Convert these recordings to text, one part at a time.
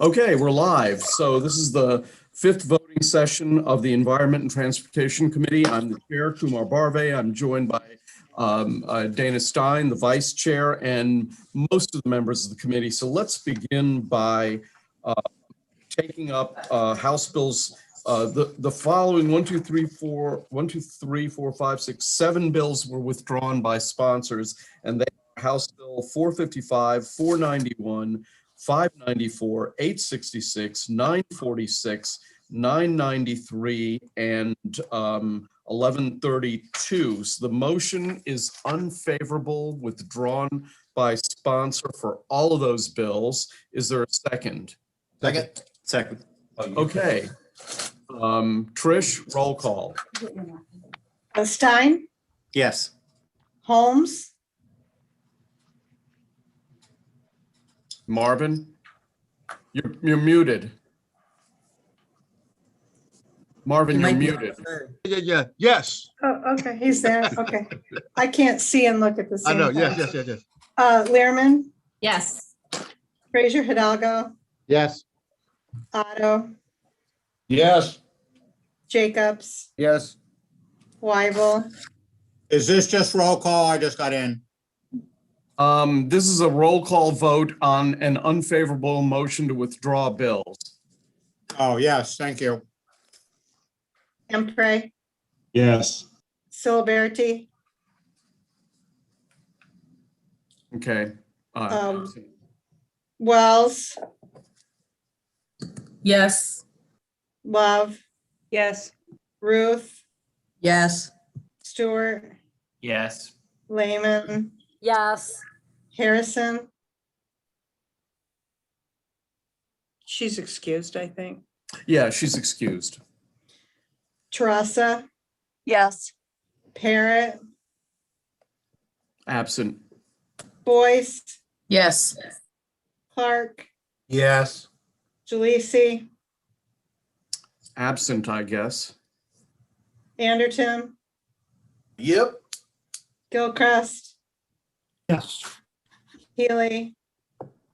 Okay, we're live. So this is the fifth voting session of the Environment and Transportation Committee. I'm the chair, Kumar Barve. I'm joined by Dana Stein, the vice chair, and most of the members of the committee. So let's begin by taking up House Bills. The following 7 bills were withdrawn by sponsors, and they are House Bill 455, 491, 594, 866, 946, 993, and 1132. So the motion is unfavorable, withdrawn by sponsor for all of those bills. Is there a second? Second. Okay. Trish, roll call. Stein, Yes. Holmes, Marvin, you're muted. Marvin, you're muted. Yeah. Yes. oh, okay, he's there, okay. I can't see and look at the I same know. time. Yes. Learman, Yes. Fraser Hidalgo, Yes. Otto, Yes. Jacobs, Yes. Weibel, Is this just roll call? I just got in. This is a roll call vote on an unfavorable motion to withdraw bills. Oh, yes, thank you. Empre, Yes. Siliberti, Okay. Wells, Yes. Love, Yes. Ruth, Yes. Stewart, Yes. Lehman, Yes. Harrison. She's excused, I think. Yeah, she's excused. Teresa, Yes. Parrott, Absent. Boyce, Yes. Clark, Yes. Jalisi, Absent, I guess. Anderton, Yep. Gilchrist, Yes. Healy,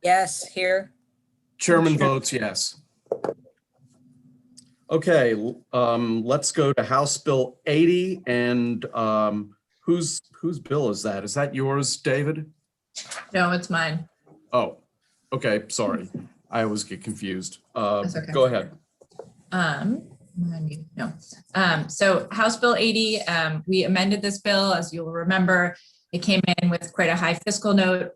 Yes. Here. Chairman votes yes. Okay, let's go to House Bill 80, and whose bill is that? Is that yours, David? No, it's mine. Oh, okay, sorry. I always get confused. That's okay. Go ahead. No. So House Bill 80, we amended this bill, as you'll remember. It came in with quite a high fiscal note,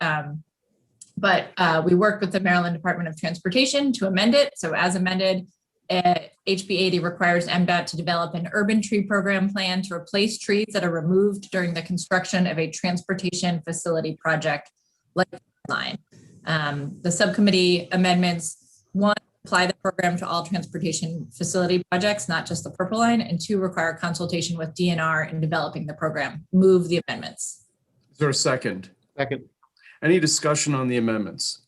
but we worked with the Maryland Department of Transportation to amend it. So as amended, HB 80 requires MDOT to develop an urban tree program plan to replace trees that are removed during the construction of a transportation facility project like line. The subcommittee amendments: 1, apply the program to all transportation facility projects, not just the Purple Line, and 2, require consultation with DNR in developing the program. Move the amendments. Is there a second? Second. Any discussion on the amendments?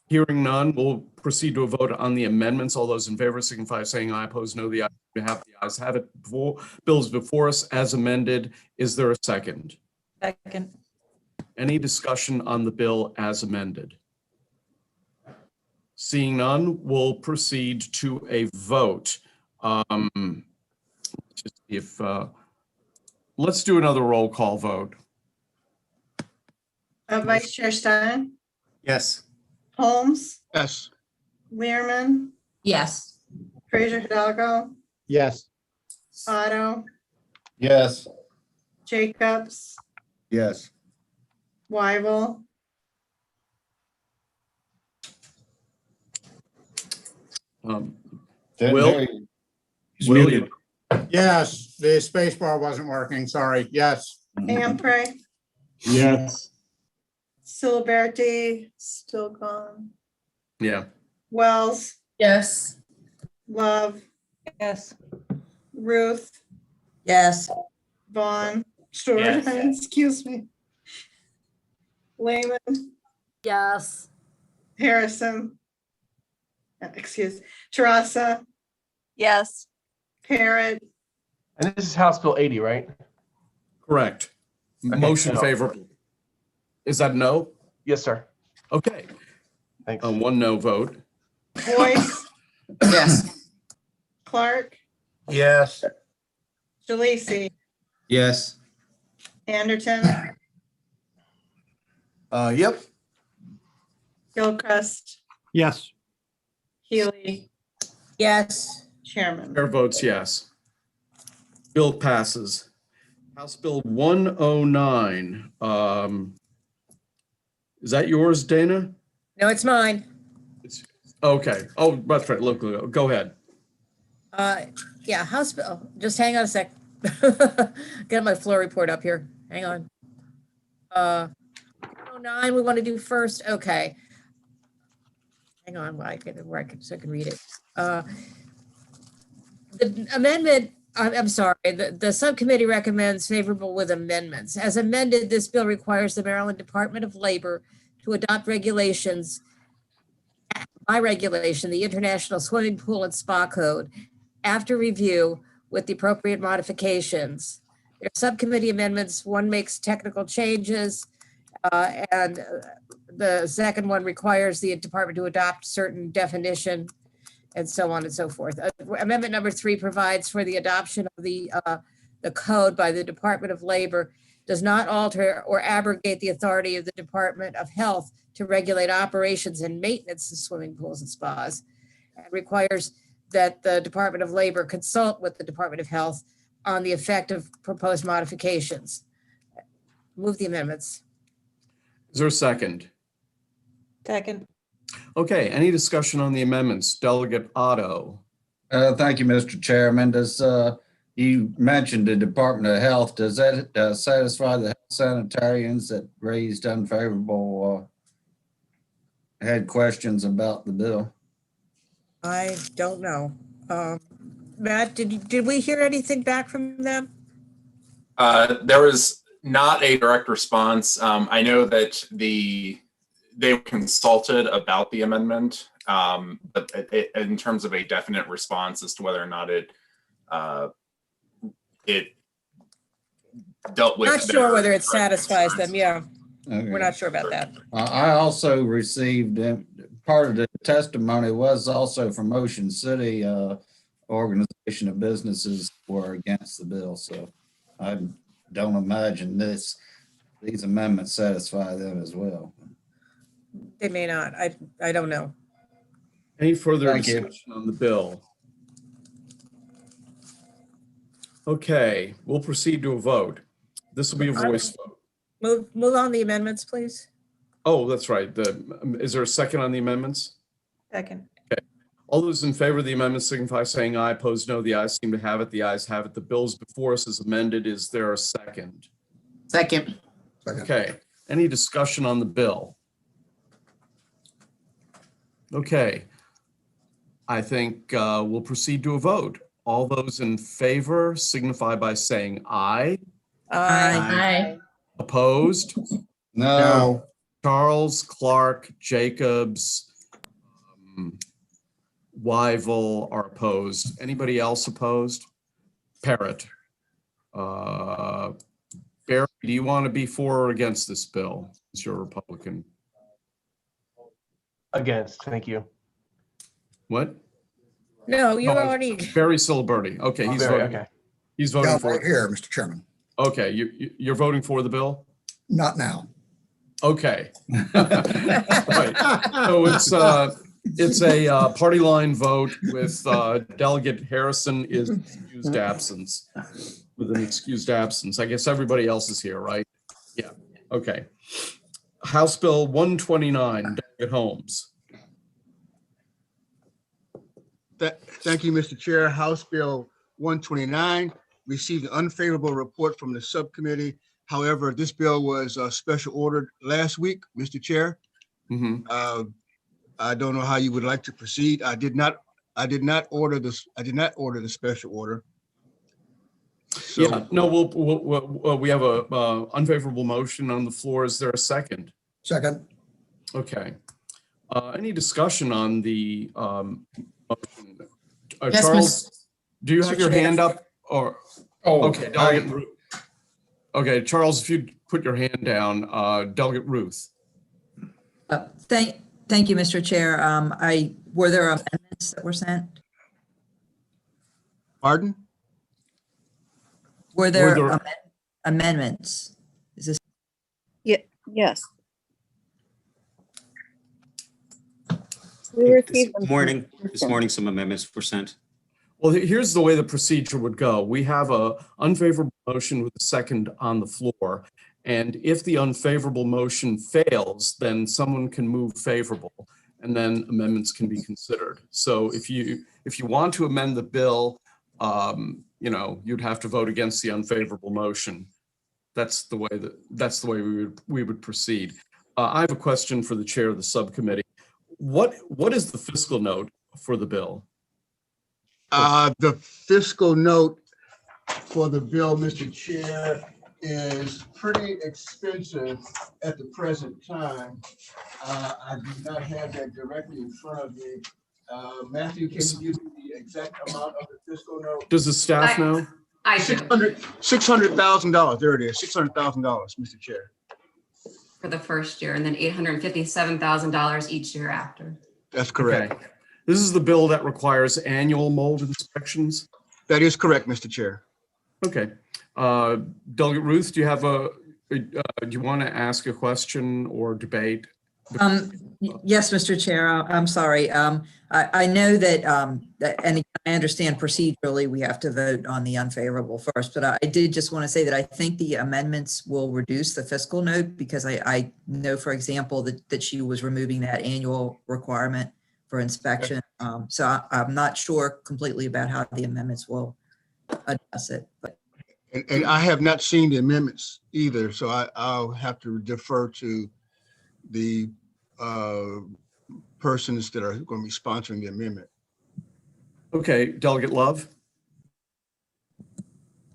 Hearing none, we'll proceed to a vote on the amendments. All those in favor signify by saying aye. Opposed, no. The ayes have it. Bills before us as amended. Is there a second? Second. Any discussion on the bill as amended? Seeing none, we'll proceed to a vote. Let's do another roll call vote. Vice Chair Stein, Yes. Holmes, Yes. Learman, Yes. Fraser Hidalgo, Yes. Otto, Yes. Jacobs, Yes. Weibel, Will? He's Will, muted. Yes, the space bar wasn't working, sorry. Yes, Empre, Yes. Siliberti, still gone. yeah. Wells, Yes. Love, Yes. Ruth, Yes. Vaughn, Stewart, Yes. excuse me. Lehman, Yes. Harrison, Teresa, Yes. Parrott, And this is House Bill 80, right? Correct. Okay, Motion no. favorable. Is that no? Yes, sir. Okay. Thanks. One no vote. Boyce, Yes. Clark, Yes. Jaleesi, Yes. Anderson, Yep. Gilchrist, Yes. Healy, yes, Chairman. Chair votes yes. Bill passes. House Bill 109. Is that yours, Dana? no, it's mine. It's okay. Oh, that's right. Look, go ahead. Yeah, House Bill, just hang on a sec. Get my floor report up here. Hang on. 09, we want to do first. Okay. Hang on, so I can read it. The amendment, I'm sorry, the subcommittee recommends favorable with amendments. As amended, this bill requires the Maryland Department of Labor to adopt regulations, by regulation, the International Swimming Pool and Spa Code, after review with the appropriate modifications. There are subcommittee amendments. One makes technical changes, and the second one requires the department to adopt certain definition, and so on and so forth. Amendment number 3 provides for the adoption of the code by the Department of Labor, does not alter or abrogate the authority of the Department of Health to regulate operations and maintenance of swimming pools and spas, and requires that the Department of Labor consult with the Department of Health on the effect of proposed modifications. Move the amendments. Is there a second? Second. Okay, any discussion on the amendments? Delegate Otto. Thank you, Mr. Chairman. You mentioned the Department of Health. Does that satisfy the health sanitarians that raised unfavorable, had questions about the bill? I don't know. Matt, did we hear anything back from them? There was not a direct response. I know that they were consulted about the amendment, but in terms of a definite response as to whether or not it dealt with. Not sure whether it their satisfies concerns. them. Yeah, Okay. we're not sure about that. I also received, part of the testimony was also from Ocean City, organization of businesses were against the bill. So I don't imagine these amendments satisfy them as well. They may not. I don't know. Any further Thank you. discussion on the bill? Okay, we'll proceed to a vote. This will be a voice vote. Move on the amendments, please. Oh, that's right. Is there a second on the amendments? Second. All those in favor of the amendment signify by saying aye. Opposed, no. The ayes seem to have it. The ayes have it. The bill's before us is amended. Is there a second? Second. Okay, any discussion on the bill? Okay, I think we'll proceed to a vote. All those in favor signify by saying aye. Aye. Opposed? No. Charles, Clark, Jacobs, Wyville are opposed. Anybody else opposed? Parrott. Barry, do you want to be for or against this bill? It's your Republican. Against, thank you. What? No, you No, already. Barry Silberti. Okay, he's Barry, voting. okay. He's voting Yeah, for right it. here, Mr. Chairman. Okay, you're voting for the bill? Not now. Okay. Right. So it's a party line vote with Delegate Harrison is excused absence, with an excused absence. I guess everybody else is here, right? Yeah, okay. House Bill 129, Delegate Holmes. Thank you, Mr. Chair. House Bill 129 received an unfavorable report from the subcommittee. However, this bill was special ordered last week, Mr. Chair. Mhm. I don't know how you would like to proceed. I did not order this. I did not order the special order. So, Yeah, no, we have a unfavorable motion on the floor. Is there a second? Second. Okay. Any discussion on the motion? Yes, Charles, do you have Mr. your Chair. hand up or? Okay, Delegate Ruth. Okay, Charles, if you'd put your hand down, Delegate Ruth. Thank you, Mr. Chair. Were there amendments that were sent? Pardon? Were there there- amendments? Is this, Yes. We received them. This morning, some amendments were sent. Well, here's the way the procedure would go. We have a unfavorable motion with a second on the floor. And if the unfavorable motion fails, then someone can move favorable and then amendments can be considered. So if you want to amend the bill, you'd have to vote against the unfavorable motion. That's the way we would proceed. I have a question for the chair of the subcommittee. What is the fiscal note for the bill? The fiscal note for the bill, Mr. Chair, is pretty expensive at the present time. I do not have that directly in front of me. Matthew, can you give me the exact amount of the fiscal note? Does the staff know? I do. $600,000. There it is, $600,000, Mr. Chair. For the first year, and then $857,000 each year after. That's correct. Okay. This is the bill that requires annual mold inspections? That is correct, Mr. Chair. Okay. Delegate Ruth, do you want to ask a question or debate? yes, Mr. Chair, I'm sorry. I know that, and I understand procedurally we have to vote on the unfavorable first, but I did just want to say that I think the amendments will reduce the fiscal note because I know, for example, that she was removing that annual requirement for inspection. So I'm not sure completely about how the amendments will address it. But. And I have not seen the amendments either, so I'll have to defer to the persons that are going to be sponsoring the amendment. Okay, Delegate Love.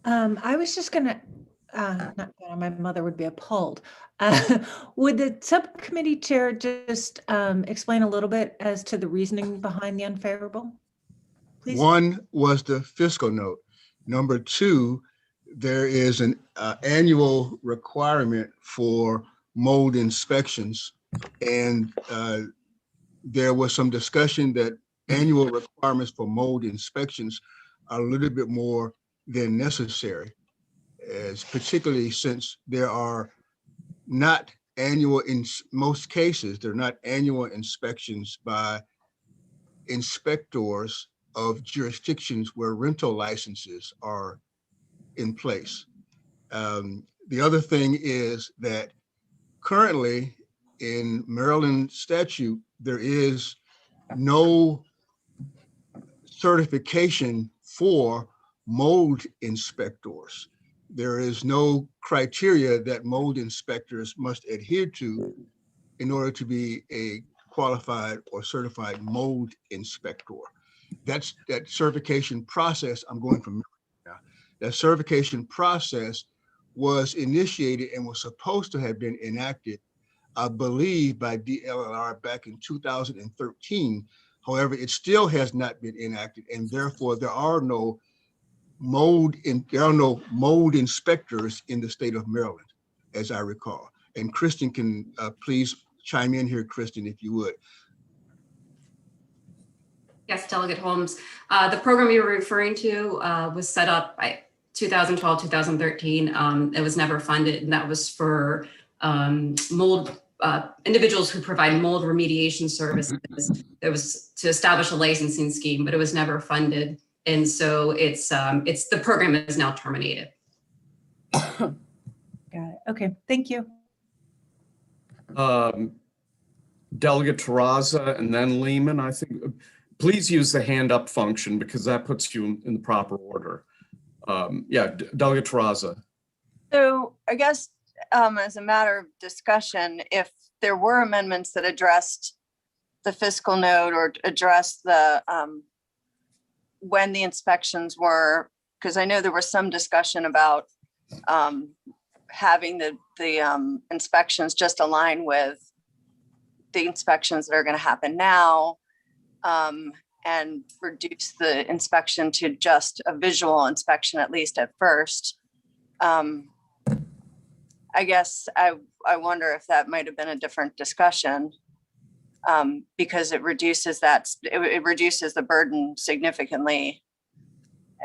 I was just gonna, my mother would be appalled. Would the subcommittee chair just explain a little bit as to the reasoning behind the unfavorable? Please. One was the fiscal note. Number two, there is an annual requirement for mold inspections. And there was some discussion that annual requirements for mold inspections are a little bit more than necessary, as particularly since there are not annual, in most cases, they're not annual inspections by inspectors of jurisdictions where rental licenses are in place. The other thing is that currently in Maryland statute, there is no certification for mold inspectors. There is no criteria that mold inspectors must adhere to in order to be a qualified or certified mold inspector. That's that certification process. I'm going from now. That certification process was initiated and was supposed to have been enacted, I believe, by DLR back in 2013. However, it still has not been enacted, and therefore there are no mold inspectors in the state of Maryland, as I recall. And Kristen can please chime in here, Kristen, if you would. Yes, Delegate Holmes. The program you were referring to was set up by 2012, 2013. It was never funded, and that was for mold individuals who provide mold remediation services. It was to establish a licensing scheme, but it was never funded. And so it's the program is now terminated. Got it. Okay, thank you. Delegate Terraza and then Lehman, I think. Please use the hand up function because that puts you in the proper order. Delegate Terraza. So I guess as a matter of discussion, if there were amendments that addressed the fiscal note or addressed the when the inspections were, because I know there was some discussion about having the inspections just align with the inspections that are going to happen now, and reduce the inspection to just a visual inspection, at least at first. I guess I wonder if that might have been a different discussion. because it reduces that, it reduces the burden significantly.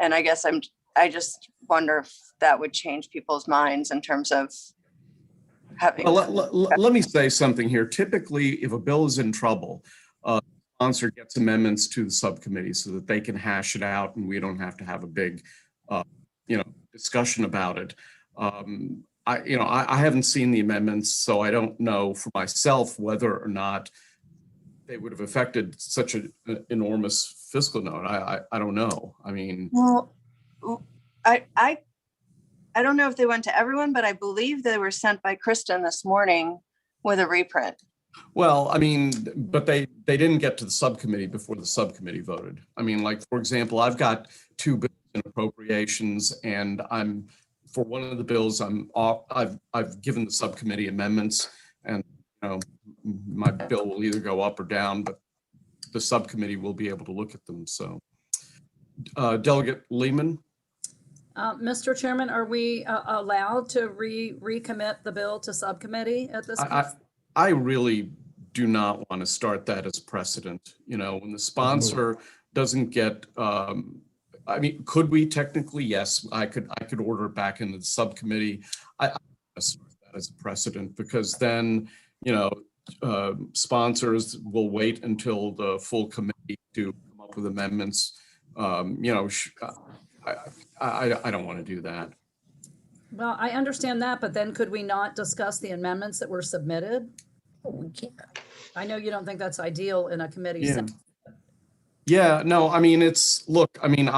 And I guess I just wonder if that would change people's minds in terms of having. Well, let me say something here. Typically, if a bill is in trouble, sponsor gets amendments to the subcommittee so that they can hash it out and we don't have to have a big, discussion about it. I haven't seen the amendments, so I don't know for myself whether or not they would have affected such an enormous fiscal note. I don't know. I mean, Well, I don't know if they went to everyone, but I believe they were sent by Kristen this morning with a reprint. well, I mean, but they didn't get to the subcommittee before the subcommittee voted. I mean, like, for example, I've got 2 bills in appropriations, and for one of the bills, I've given the subcommittee amendments, and my bill will either go up or down, but the subcommittee will be able to look at them. So, Delegate Lehman. Mr. Chairman, are we allowed to recommit the bill to subcommittee at this point? I really do not want to start that as precedent. When the sponsor doesn't get, I mean, could we technically? Yes, I could order it back into the subcommittee. I want to start that as a precedent, because then, sponsors will wait until the full committee to come up with amendments. I don't want to do that. Well, I understand that, but then could we not discuss the amendments that were submitted? We can't. I know you don't think that's ideal in a committee. Yeah. Session. Yeah, no, I mean, look, I mean,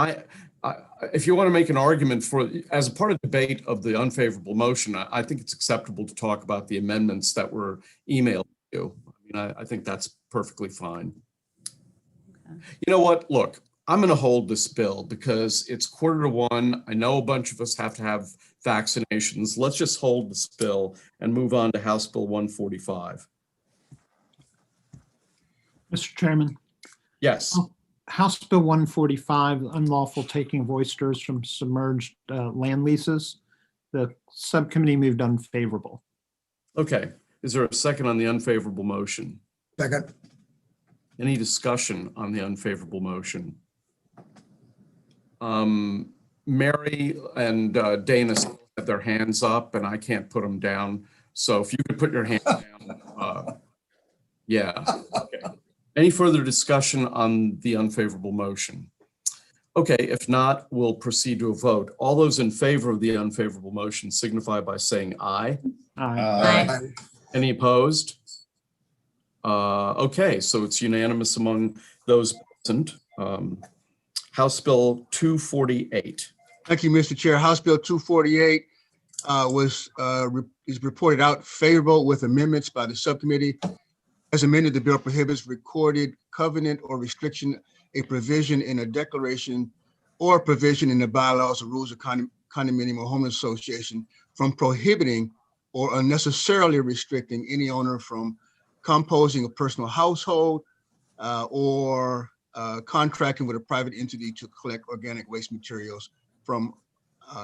if you want to make an argument as a part of debate of the unfavorable motion, I think it's acceptable to talk about the amendments that were emailed to you. I mean, I think that's perfectly fine. Okay. You know what? Look, I'm going to hold this bill because it's 1:45. I know a bunch of us have to have vaccinations. Let's just hold this bill and move on to House Bill 145. Mr. Chairman. Yes. House Bill 145, unlawful taking of oysters from submerged land leases. The subcommittee moved unfavorable. Okay. Is there a second on the unfavorable motion? Second. Any discussion on the unfavorable motion? Mary and Dana still have their hands up, and I can't put them down. So if you could put your hand down. Yeah. Okay. Any further discussion on the unfavorable motion? Okay, if not, we'll proceed to a vote. All those in favor of the unfavorable motion signify by saying aye. Aye. Any opposed? Okay, so it's unanimous among those present. House Bill 248. Thank you, Mr. Chair. House Bill 248 is reported out favorable with amendments by the subcommittee. As amended, the bill prohibits recorded covenant or restriction, a provision in a declaration or a provision in the bylaws or rules of condominium or homeowners association from prohibiting or unnecessarily restricting any owner from composing a personal household or contracting with a private entity to collect organic waste materials from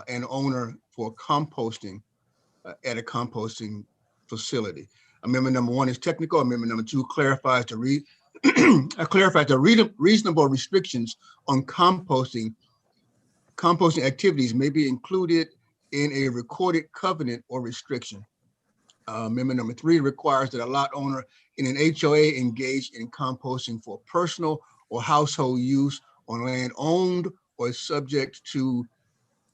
an owner for composting at a composting facility. Amendment number 1 is technical. Amendment number 2 clarifies the reasonable restrictions on composting activities may be included in a recorded covenant or restriction. Amendment number 3 requires that a lot owner in an HOA engage in composting for personal or household use on land owned or subject to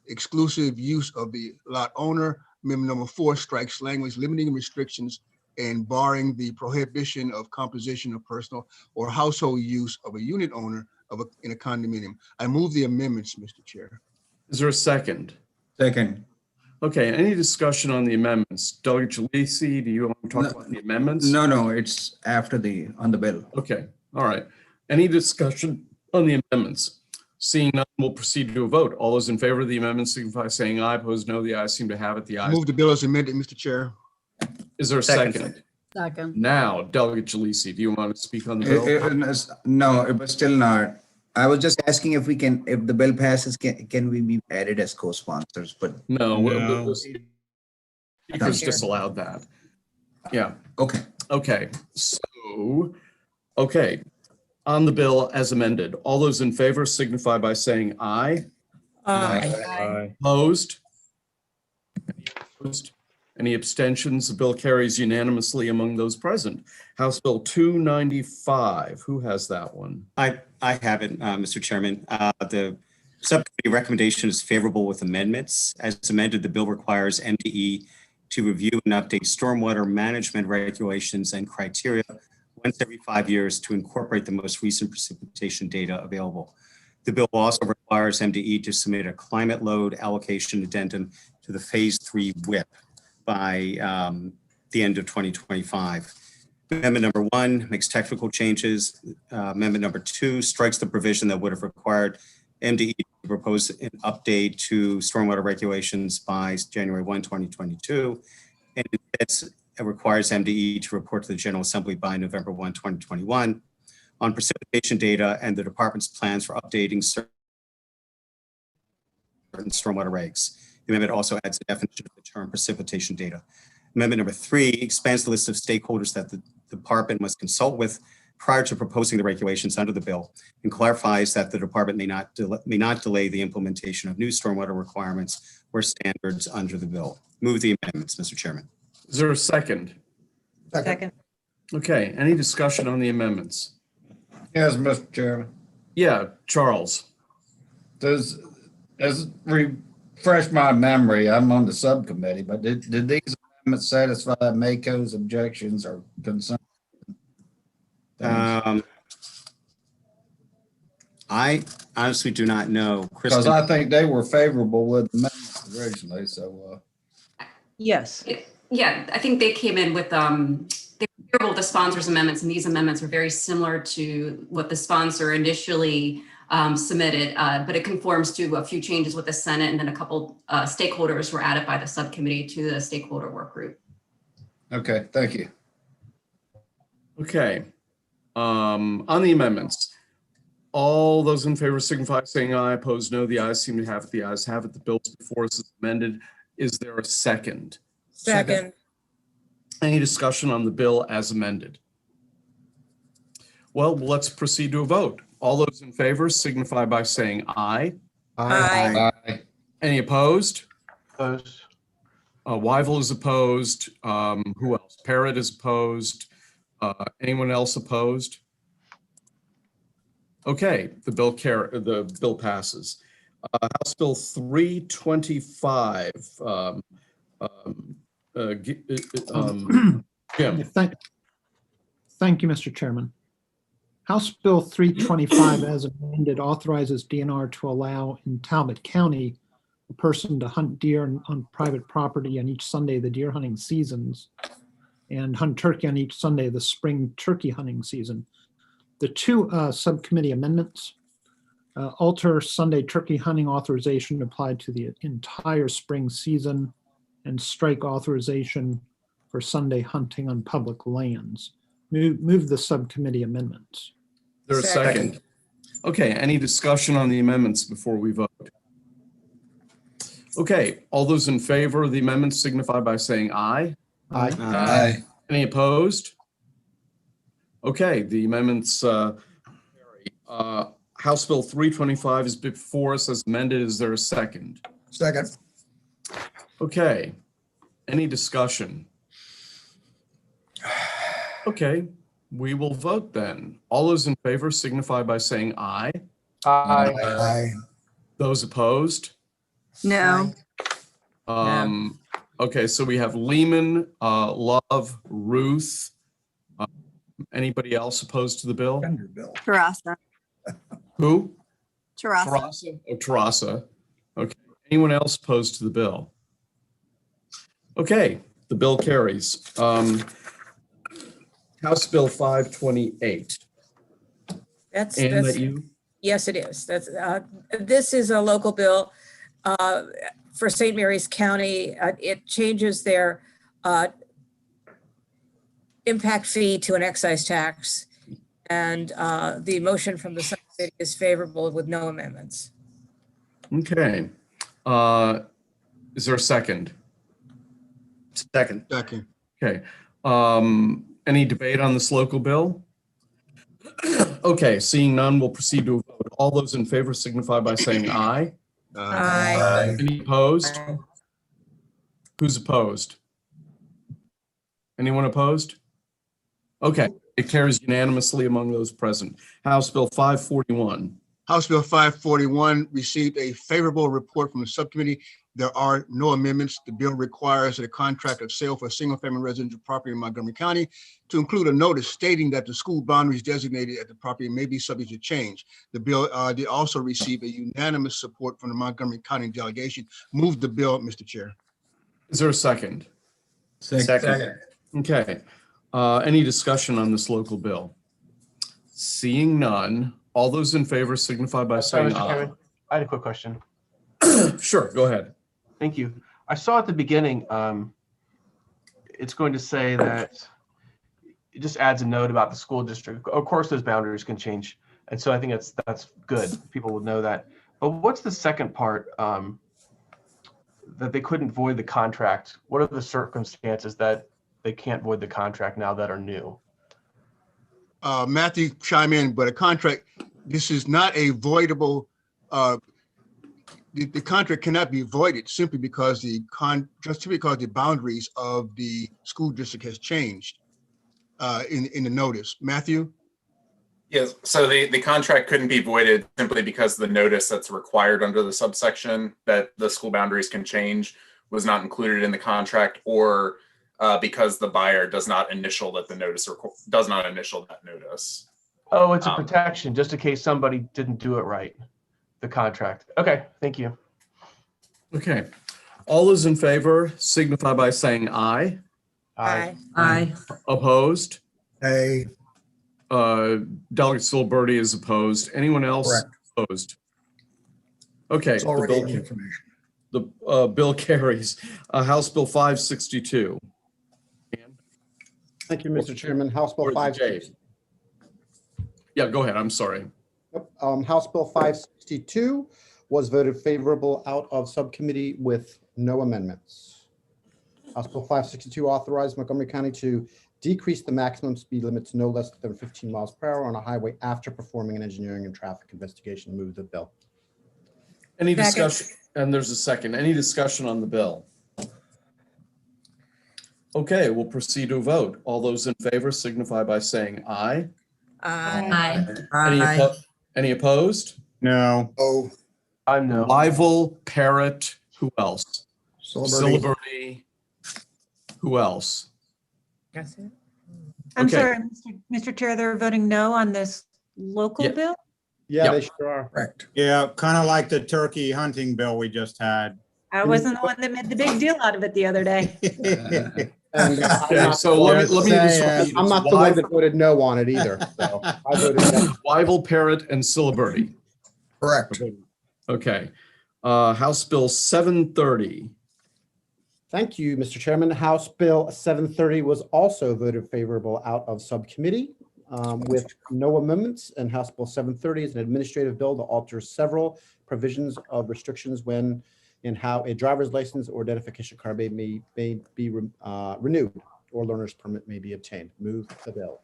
exclusive use of the lot owner. Amendment number 4 strikes language limiting restrictions and barring the prohibition of composition of personal or household use of a unit owner in a condominium. I move the amendments, Mr. Chair. Is there a second? Second. Okay, any discussion on the amendments? Delegate Jalisi, do you want to talk about the amendments? No, it's on the bill. Okay, all right. Any discussion on the amendments? Seeing none, we'll proceed to a vote. All those in favor of the amendments signify by saying aye. Opposed, no. The ayes seem to have it. The ayes. Move the bill as amended, Mr. Chair. Is there a second? Second. Now, Delegate Jalisi, do you want to speak on the bill? No, it was still not. I was just asking if the bill passes, can we be added as co-sponsors? But no. Speakers disallowed that. Yeah. Okay. Okay. So Okay, on the bill as amended, all those in favor signify by saying aye. Aye. Opposed? Opposed? Any abstentions? The bill carries unanimously among those present. House Bill 295, who has that one? I have it, Mr. Chairman. The subcommittee recommendation is favorable with amendments. As amended, the bill requires MDE to review and update stormwater management regulations and criteria once every 5 years to incorporate the most recent precipitation data available. The bill also requires MDE to submit a climate load allocation addendum to the Phase 3 WIP by the end of 2025. Amendment number 1 makes technical changes. Amendment number 2 strikes the provision that would have required MDE to propose an update to stormwater regulations by January 1, 2022. And it requires MDE to report to the General Assembly by November 1, 2021 on precipitation data and the department's plans for updating certain stormwater regs. The amendment also adds a definition of the term precipitation data. Amendment number 3 expands the list of stakeholders that the department must consult with prior to proposing the regulations under the bill and clarifies that the department may not delay the implementation of new stormwater requirements or standards under the bill. Move the amendments, Mr. Chairman. Is there a second? Second. Okay, any discussion on the amendments? Yes, Mr. Chairman. Yeah, Charles. Does refresh my memory, I'm on the subcommittee, but did these amendments satisfy MACO's objections or concerns? I honestly do not know. Because I think they were favorable with amendments originally, so. Yes. Yeah, I think they came in with, they were favorable with the sponsor's amendments, and these amendments were very similar to what the sponsor initially submitted, but it conforms to a few changes with the Senate, and then a couple stakeholders were added by the subcommittee to the stakeholder work group. Okay, thank you. Okay, on the amendments, all those in favor signify by saying aye. Opposed, no. The ayes seem to have it. The ayes have it. The bill before us is amended. Is there a second? Second. Any discussion on the bill as amended? Well, let's proceed to a vote. All those in favor signify by saying aye. Aye. Any opposed? Opposed. Wyville is opposed. Who else? Parrott is opposed. Anyone else opposed? Okay, the bill passes. House Bill 325. Jim. Thank you, Mr. Chairman. House Bill 325 as amended authorizes DNR to allow in Talbot County a person to hunt deer on private property on each Sunday of the deer hunting seasons and hunt turkey on each Sunday of the spring turkey hunting season. The two subcommittee amendments alter Sunday turkey hunting authorization applied to the entire spring season and strike authorization for Sunday hunting on public lands. Move the subcommittee amendments. There's a second. Okay, any discussion on the amendments before we vote? Okay, all those in favor of the amendments signify by saying aye. Aye. Any opposed? Okay, the amendments carry. House Bill 325 is before us as amended. Is there a second? Second. Okay, any discussion? Okay, we will vote then. All those in favor signify by saying aye. Aye. Aye. Those opposed? No. Okay, so we have Lehman, Love, Ruth. Anybody else opposed to the bill? Tarasa. Who? Tarasa. Tarasa. Oh, Tarasa. Okay. Anyone else opposed to the bill? Okay, the bill carries. House Bill 528. That's you? Yes, it is. This is a local bill for St. Mary's County. It changes their impact fee to an excise tax. And the motion from the subcommittee is favorable with no amendments. Okay. Is there a second? Second. Second. Okay. Any debate on this local bill? Okay, seeing none, we'll proceed to a vote. All those in favor signify by saying aye. Aye. Any opposed? Who's opposed? Anyone opposed? Okay, it carries unanimously among those present. House Bill 541. House Bill 541 received a favorable report from the subcommittee. There are no amendments. The bill requires that a contract of sale for a single-family residential property in Montgomery County to include a notice stating that the school boundaries designated at the property may be subject to change. The bill did also receive a unanimous support from the Montgomery County delegation. Move the bill, Mr. Chair. Is there a second? Second. Okay. Any discussion on this local bill? Seeing none, all those in favor signify by Sorry, saying Mr. aye. Chairman, I had a quick question. Sure, go ahead. Thank you. I saw at the beginning, it's going to say that it just adds a note about the school district. Of course, those boundaries can change. And so I think that's good. People would know that. But what's the second part, that they couldn't void the contract? What are the circumstances that they can't void the contract now that are new? Matthew, chime in, but a contract, this is not a voidable, the contract cannot be voided simply because the boundaries of the school district has changed in the notice. Matthew? Yes, so the contract couldn't be voided simply because the notice that's required under the subsection that the school boundaries can change was not included in the contract, or because the buyer does not initial that the notice or does not initial that notice. Oh, it's a protection just in case somebody didn't do it right, the contract. Okay, thank you. Okay. All those in favor signify by saying aye. Aye. Aye. Opposed? Hey. Delegate Silberti is opposed. Anyone else Correct. opposed? Okay. It's already in the information. The bill carries. House Bill 562. Thank you, Mr. Chairman. House Bill Or is it 562. Yeah, go ahead. I'm sorry. House Bill 562 was voted favorable out of subcommittee with no amendments. House Bill 562 authorized Montgomery County to decrease the maximum speed limit to no less than 15 miles per hour on a highway after performing an engineering and traffic investigation. Move the bill. Any Second. discussion? And there's a second. Any discussion on the bill? Okay, we'll proceed to a vote. All those in favor signify by saying aye. Aye. Aye. Any opposed? No. Oh. I'm no. Wyval, Parrott, who else? Celebrity. Silberti. Who else? That's it. I'm Okay. sorry, Mr. Chair, they're voting no on this local Yeah. bill? Yeah, Yeah. they sure are. Correct. Yeah, kind of like the turkey hunting bill we just had. I wasn't the one that made the big deal out of it the other day. And Okay, so let me just repeat. I'm not the one that voted no on it either. So I voted yes. Wyval, Parrott, and Silberti. Correct. Okay. House Bill 730. Thank you, Mr. Chairman. House Bill 730 was also voted favorable out of subcommittee with no amendments. And House Bill 730 is an administrative bill that alters several provisions of restrictions when and how a driver's license or identification card may be renewed or learner's permit may be obtained. Move the bill.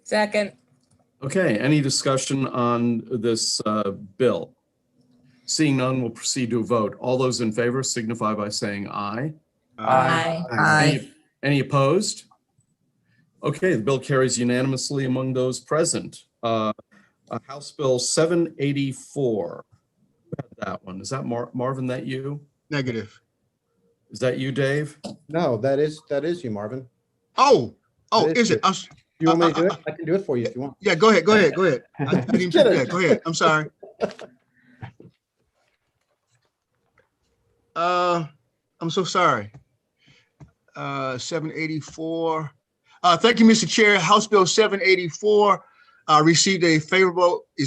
Second. Okay, any discussion on this bill? Seeing none, we'll proceed to a vote. All those in favor signify by saying aye. Aye. Aye. Any opposed? Okay, the bill carries unanimously among those present. House Bill 784. Who had that one? Is that Marvin, that you? Negative. Is that you, Dave? No, that is you, Marvin. Oh, That is it? You want me to do it? I can do it for you if you want. Yeah, go ahead. I didn't get that. Go ahead. I'm sorry. I'm so sorry. 784. Thank you, Mr. Chair. House Bill 784 received is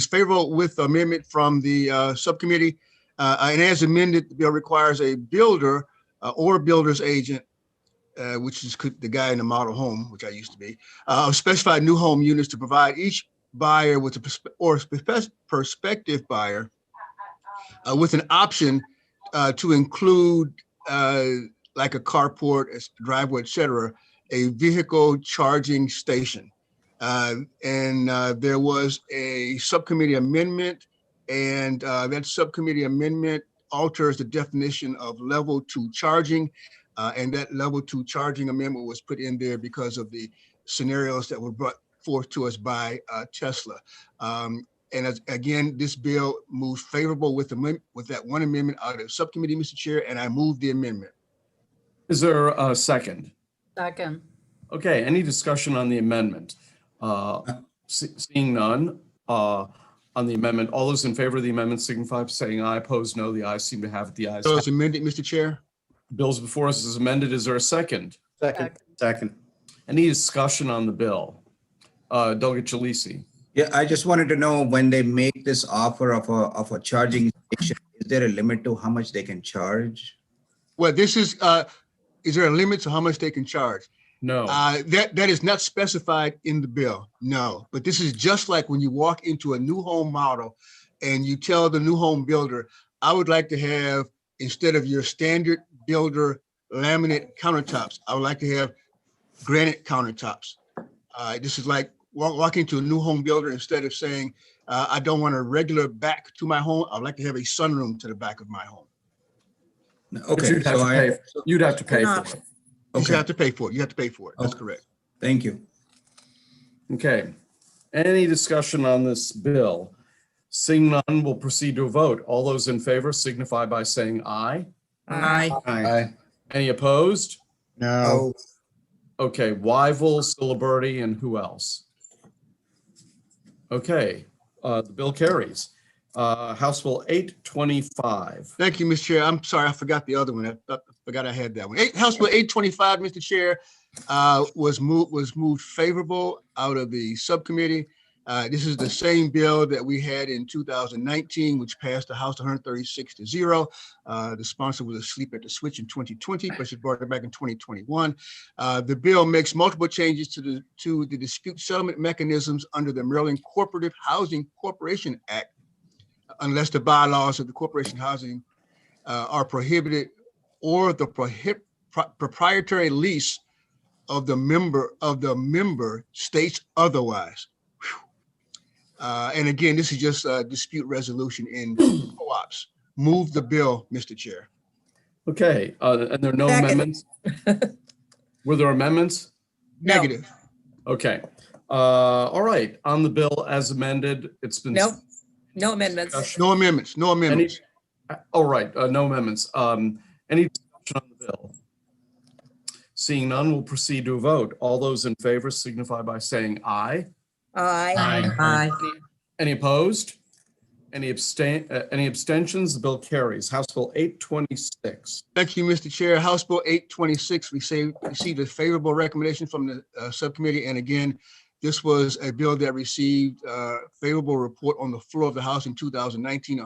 favorable with amendment from the subcommittee. And as amended, the bill requires a builder or builder's agent, which is the guy in the model home, which I used to be, specified new home units to provide each buyer with prospective buyer with an option to include like a carport, a driveway, et cetera, a vehicle charging station. There was a subcommittee amendment, and that subcommittee amendment alters the definition of level 2 charging. And that level 2 charging amendment was put in there because of the scenarios that were brought forth to us by Tesla. Again, this bill moves favorable with that one amendment out of subcommittee, Mr. Chair, and I move the amendment. Is there a second? Second. Okay, any discussion on the amendment? Seeing none on the amendment, all those in favor of the amendment signify by saying aye. Opposed, no. The ayes seem to have it. The ayes. So it's amended, Mr. Chair. Bills before us is amended. Is there a second? Second. Second. Any discussion on the bill? Delegate Jalisi. Yeah, I just wanted to know when they make this offer of a charging station, is there a limit to how much they can charge? Well, this is there a limit to how much they can charge? No. That is not specified in the bill, no. But this is just like when you walk into a new home model and you tell the new home builder, I would like to have, instead of your standard builder laminate countertops, I would like to have granite countertops. This is like walking to a new home builder, instead of saying, I don't want a regular back to my home, I'd like to have a sunroom to the back of my home. Okay, You'd have to pay for it. You have to pay for it. You have to pay for it. That's correct. Thank you. Okay. Any discussion on this bill? Seeing none, we'll proceed to a vote. All those in favor signify by saying aye. Aye. Aye. Any opposed? No. Okay, Wyville, Siliberti, and who else? Okay, the bill carries. House Bill 825. Thank you, Mr. Chair. I'm sorry, I forgot the other one. I forgot I had that one. House Bill 825, Mr. Chair, was moved favorable out of the subcommittee. This is the same bill that we had in 2019, which passed the House 136-0. The sponsor was asleep at the switch in 2020, but she brought it back in 2021. The bill makes multiple changes to the dispute settlement mechanisms under the Maryland Cooperative Housing Corporation Act, unless the bylaws of the corporation housing are prohibited, or the proprietary lease of the member states otherwise. And again, this is just a dispute resolution in co-ops. Move the bill, Mr. Chair. Okay, and there are no amendments? Were there amendments? No. Negative. Okay. All right, on the bill as amended, it's been. Nope. No amendments. No amendments. No amendments. All right, no amendments. Any discussion on the bill? Seeing none, we'll proceed to a vote. All those in favor signify by saying aye. Aye. Aye. Any opposed? Any abstentions? The bill carries. House Bill 826. Thank you, Mr. Chair. House Bill 826 received a favorable recommendation from the subcommittee. And again, this was a bill that received a favorable report on the floor of the House in 2019,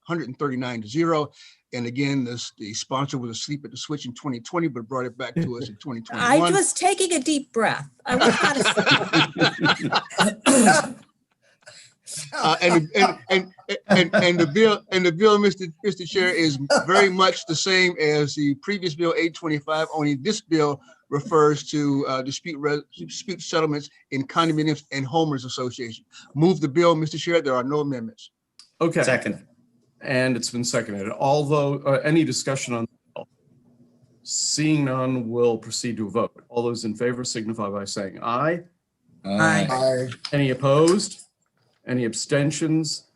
139-0. And again, the sponsor was asleep at the switch in 2020, but brought it back to us in 2021. I was taking a deep breath. I was and the bill, Mr. Chair, is very much the same as the previous bill 825. Only this bill refers to dispute settlements in condominiums and homeowners association. Move the bill, Mr. Chair. There are no amendments. Okay. Second. And it's been seconded. Although any discussion on the bill? Seeing none, we'll proceed to a vote. All those in favor signify by saying aye. Aye. Any opposed? Any abstentions?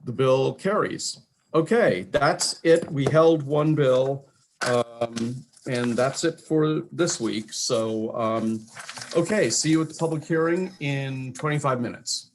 The bill carries. Okay, that's it. We held one bill, and that's it for this week. So, okay, see you at the public hearing in 25 minutes.